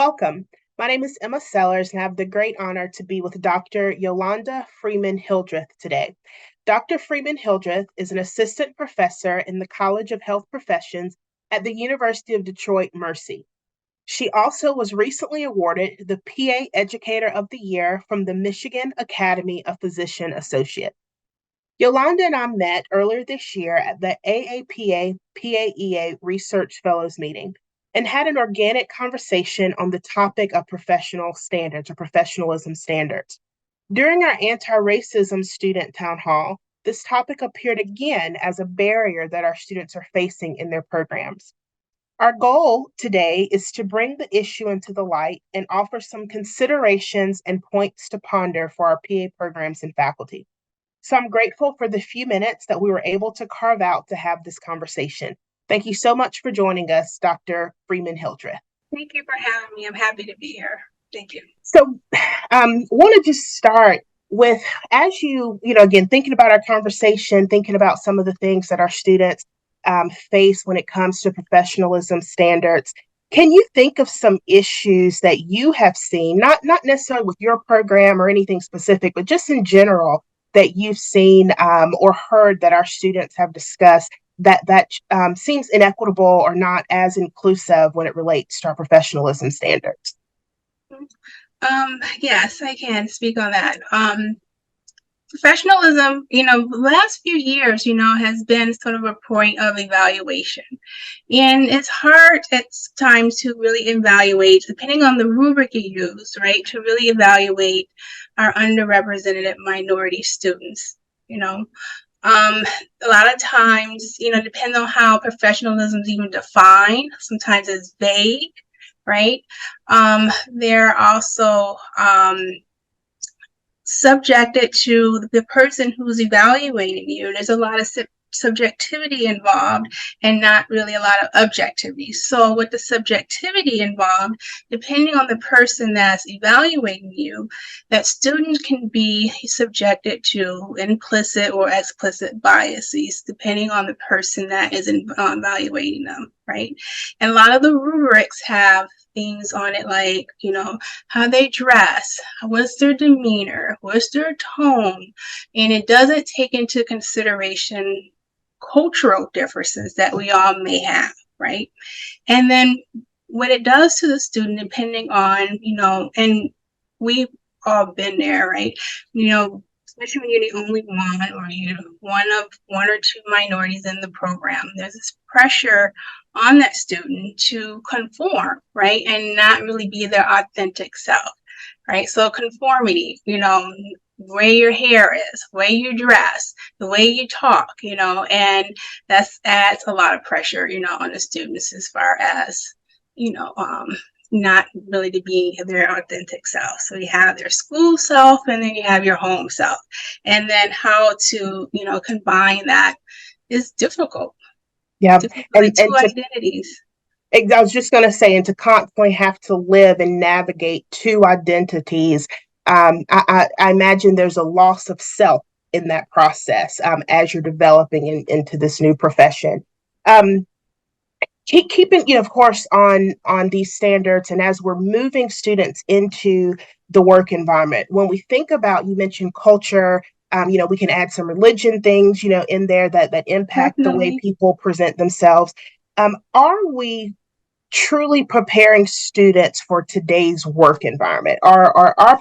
Welcome. My name is Emma Sellers, and I have the great honor to be with Dr. Yolonda Freeman-Hildreth today. Dr. Freeman-Hildreth is an assistant professor in the College of Health Professions at the University of Detroit Mercy. She also was recently awarded the PA Educator of the Year from the Michigan Academy of Physician Associates. Yolonda and I met earlier this year at the AAPA PAEA Research Fellows meeting and had an organic conversation on the topic of professional standards or professionalism standards. During our anti-racism student town hall, this topic appeared again as a barrier that our students are facing in their programs. Our goal today is to bring the issue into the light and offer some considerations and points to ponder for our PA programs and faculty. So I'm grateful for the few minutes that we were able to carve out to have this conversation. Thank you so much for joining us, Dr. Freeman-Hildreth. Thank you for having me. I'm happy to be here. Thank you. So want to just start with, as you again, thinking about our conversation, thinking about some of the things that our students face when it comes to professionalism standards. Can you think of some issues that you have seen, not necessarily with your program or anything specific, but just in general, that you've seen or heard that our students have discussed that seems inequitable or not as inclusive when it relates to our professionalism standards? Yes, I can speak on that. Professionalism, the last few years, has been sort of a point of evaluation. And it's hard at times to really evaluate, depending on the rubric you use, right, to really evaluate our underrepresented minority students. A lot of times, depending on how professionalism is even defined, sometimes it's vague, right? They're also subjected to the person who's evaluating you. There's a lot of subjectivity involved and not really a lot of objectivity. So with the subjectivity involved, depending on the person that's evaluating you, that student can be subjected to implicit or explicit biases depending on the person that is evaluating them, right? And a lot of the rubrics have things on it like, how they dress, what's their demeanor, what's their tone, and it doesn't take into consideration cultural differences that we all may have, right? And then what it does to the student, depending on, and we've all been there, right? Especially when you're the only one or you're one or two minorities in the program, there's this pressure on that student to conform, right? And not really be their authentic self, right? So conformity, the way your hair is, the way you dress, the way you talk, and that adds a lot of pressure, on the students as far as, not really to be their authentic self. So you have their school self and then you have your home self. And then how to, combine that is difficult. Yeah. And two identities. I was just going to say, and to constantly have to live and navigate two identities, I imagine there's a loss of self in that process as you're developing into this new profession. Keeping, of course, on these standards, and as we're moving students into the work environment, when we think about, you mentioned culture, we can add some religion things, in there that impact the way people present themselves. Are we truly preparing students for today's work environment? Are our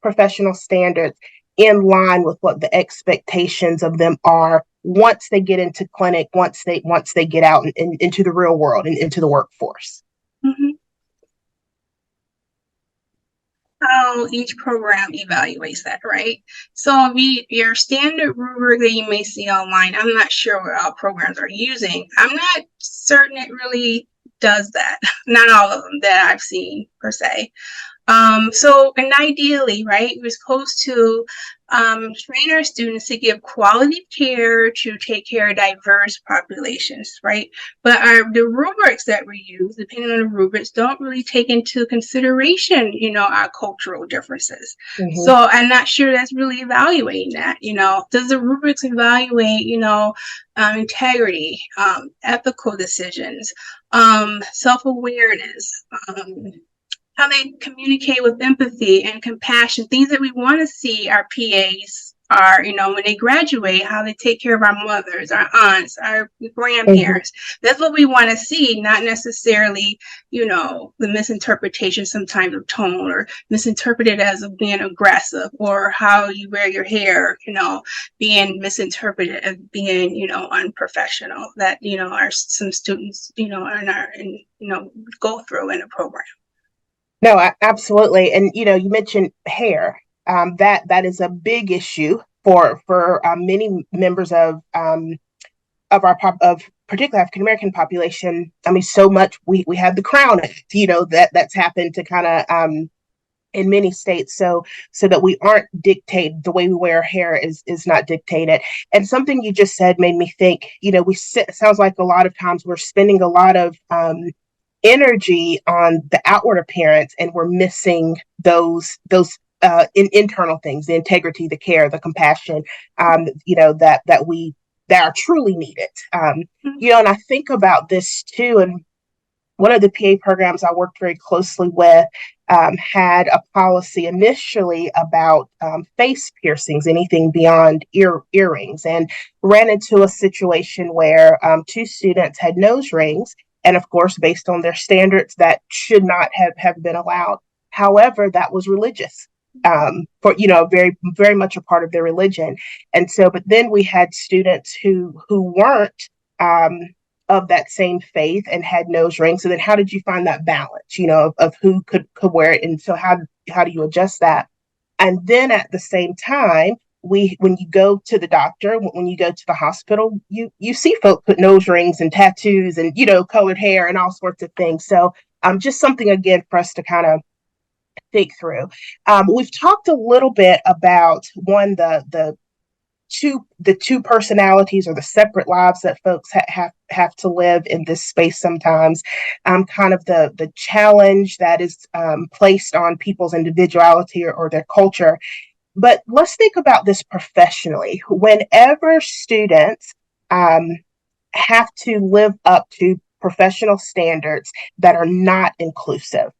professional standards in line with what the expectations of them are once they get into clinic, once they get out into the real world and into the workforce? Mm-hmm. How each program evaluates that, right? So your standard rubric that you may see online, I'm not sure what all programs are using. I'm not certain it really does that. Not all of them that I've seen per se. And ideally, right, we're supposed to train our students to give quality care, to take care of diverse populations, right? But the rubrics that we use, depending on the rubrics, don't really take into consideration, our cultural differences. Mm-hmm. So I'm not sure that's really evaluating that, Does the rubrics evaluate, integrity, ethical decisions, self-awareness, how they communicate with empathy and compassion, things that we want to see our PAs are, when they graduate, how they take care of our mothers, our aunts, our grandparents. That's what we want to see, not necessarily, the misinterpretation sometimes of tone, or misinterpreted as being aggressive, or how you wear your hair, being misinterpreted as being, unprofessional, that, our some students, go through in a program. No, absolutely. And you mentioned hair. That is a big issue for many members of our of particularly African American population. I mean, so much we have the Crown Act, that's happened to kind of in many states, so that we aren't dictated, the way we wear our hair is not dictated. And something you just said made me think. Sounds like a lot of times we're spending a lot of energy on the outward appearance, and we're missing those internal things, the integrity, the care, the compassion, that are truly needed. And I think about this too. And one of the PA programs I worked very closely with had a policy initially about face piercings, anything beyond earrings, and ran into a situation where two students had nose rings. And of course, based on their standards, that should not have been allowed. However, that was religious, for very very much a part of their religion. And so, but then we had students who weren't of that same faith and had nose rings. So then how did you find that balance, of who could wear it? And so how do you adjust that? And then at the same time, when you go to the doctor, when you go to the hospital, you see folk put nose rings and tattoos and, colored hair and all sorts of things. So just something, again, for us to kind of think through. We've talked a little bit about the two personalities, or the separate lives that folks have to live in this space sometimes, kind of the challenge that is placed on people's individuality, or their culture. But let's think about this professionally. Whenever students have to live up to professional standards that are not inclusive,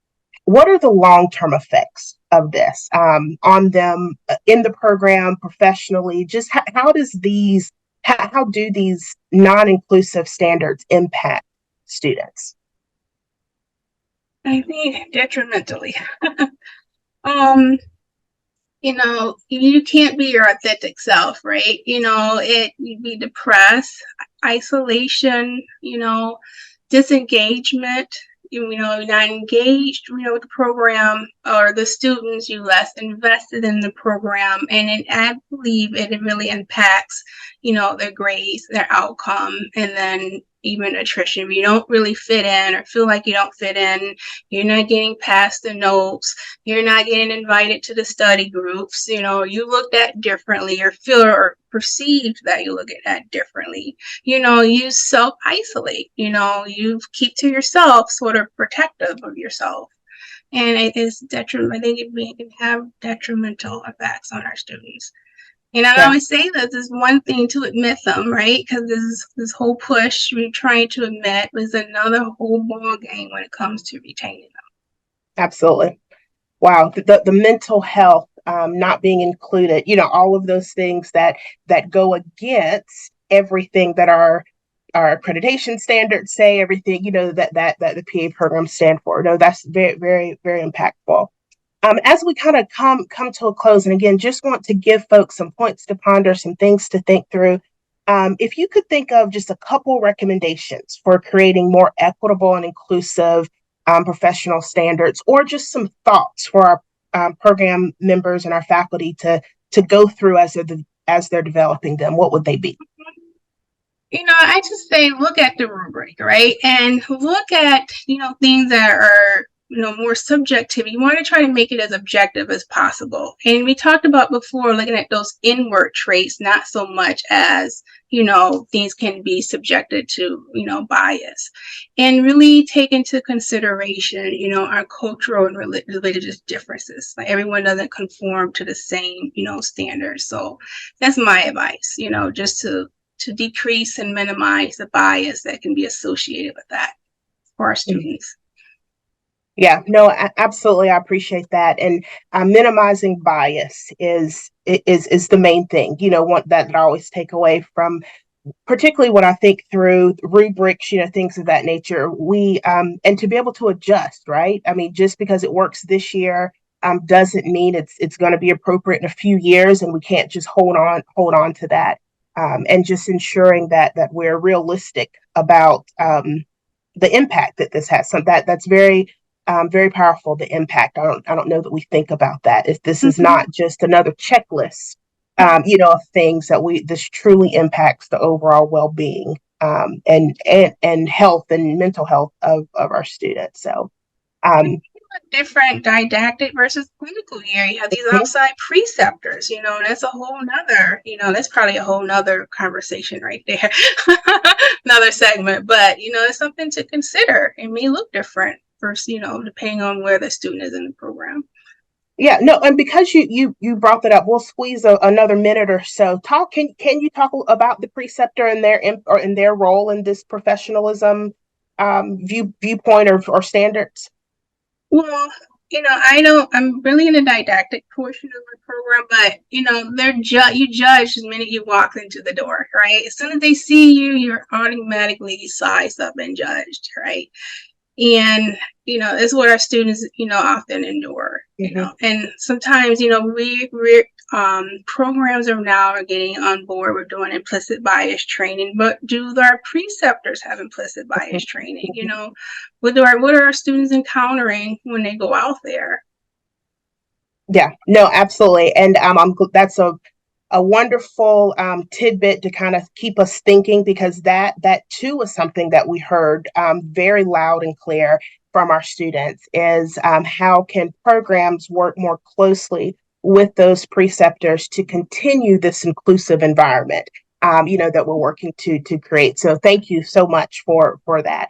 what are the long-term effects of this on them in the program, professionally? Just how do these non-inclusive standards impact students? I think detrimentally. You can't be your authentic self, right? You'd be depressed, isolation, disengagement. You're not engaged, with the program or the students. You less invested in the program, and I believe it really impacts, their grades, their outcome, and then even attrition. If you don't really fit in, or feel like you don't fit in, you're not getting past the notes, you're not getting invited to the study groups, you looked at differently, or feel or perceived that you look at differently. You self-isolate, you keep to yourself, sort of protective of yourself. And it is detrimental. I think it can have detrimental effects on our students. And I always say that there's one thing to admit them, right? Because this whole push we're trying to admit is another whole ball game when it comes to retaining them. Absolutely. Wow. The mental health not being included, all of those things that go against everything that our accreditation standards say, everything, that the PA programs stand for. No, that's very, very, very impactful. As we kind of come to a close, and again, just want to give folks some points to ponder, some things to think through. If you could think of just a couple recommendations for creating more equitable and inclusive professional standards, or just some thoughts for our program members and our faculty to go through as they're developing them, what would they be? I just say look at the rubric, right? And look at, things that are, more subjective. You want to try to make it as objective as possible. And we talked about before looking at those inward traits, not so much as, things can be subjected to, bias. And really take into consideration, our cultural and religious differences. Like, everyone doesn't conform to the same, standards. So that's my advice, just to decrease and minimize the bias that can be associated with that for our students. Yeah, no, absolutely. I appreciate that. And minimizing bias is the main thing. One that I always take away from, particularly when I think through rubrics, things of that nature. We and to be able to adjust, right? I mean, just because it works this year doesn't mean it's going to be appropriate in a few years, and we can't just hold on to that. And just ensuring that we're realistic about the impact that this has. So that's very powerful. The impact. I don't know that we think about that. If this is Mm-hmm. not just another checklist, of things that this truly impacts the overall well-being and health and mental health of our students. So, um, Different didactic versus clinical year. You have these outside preceptors, that's a whole nother, that's probably a whole nother conversation right there. Another segment, but it's something to consider. It may look different first, depending on where the student is in the program. yeah, no, and because you brought that up, we'll squeeze another minute or so. Can you talk about the preceptor and their role in this professionalism viewpoint or standards? Well, I'm really in the didactic portion of the program, but you judge the minute you walk into the door, right? As soon as they see you, you're automatically sized up and judged, right? And it's what our students often endure, Mm-hmm. and sometimes we programs are now getting on board. We're doing implicit bias training, but do our preceptors have implicit bias training? What are our students encountering when they go out there? Yeah, no, absolutely. And that's a wonderful tidbit to kind of keep us thinking, because that too is something that we heard very loud and clear from our students is how can programs work more closely with those preceptors to continue this inclusive environment, that we're working to create. So thank you so much for that.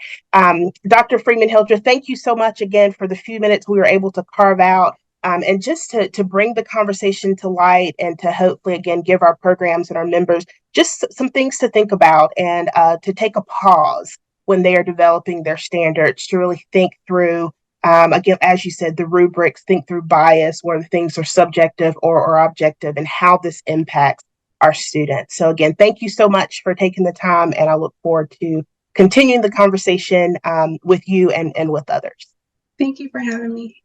Dr. Freeman-Hildreth, thank you so much again for the few minutes we were able to carve out, and just to bring the conversation to light, and to hopefully, again, give our programs and our members just some things to think about, and to take a pause when they are developing their standards, to really think through, again, as you said, the rubrics, think through bias, where the things are subjective or objective, and how this impacts our students. So again, thank you so much for taking the time, and I look forward to continuing the conversation with you and with others. Thank you for having me.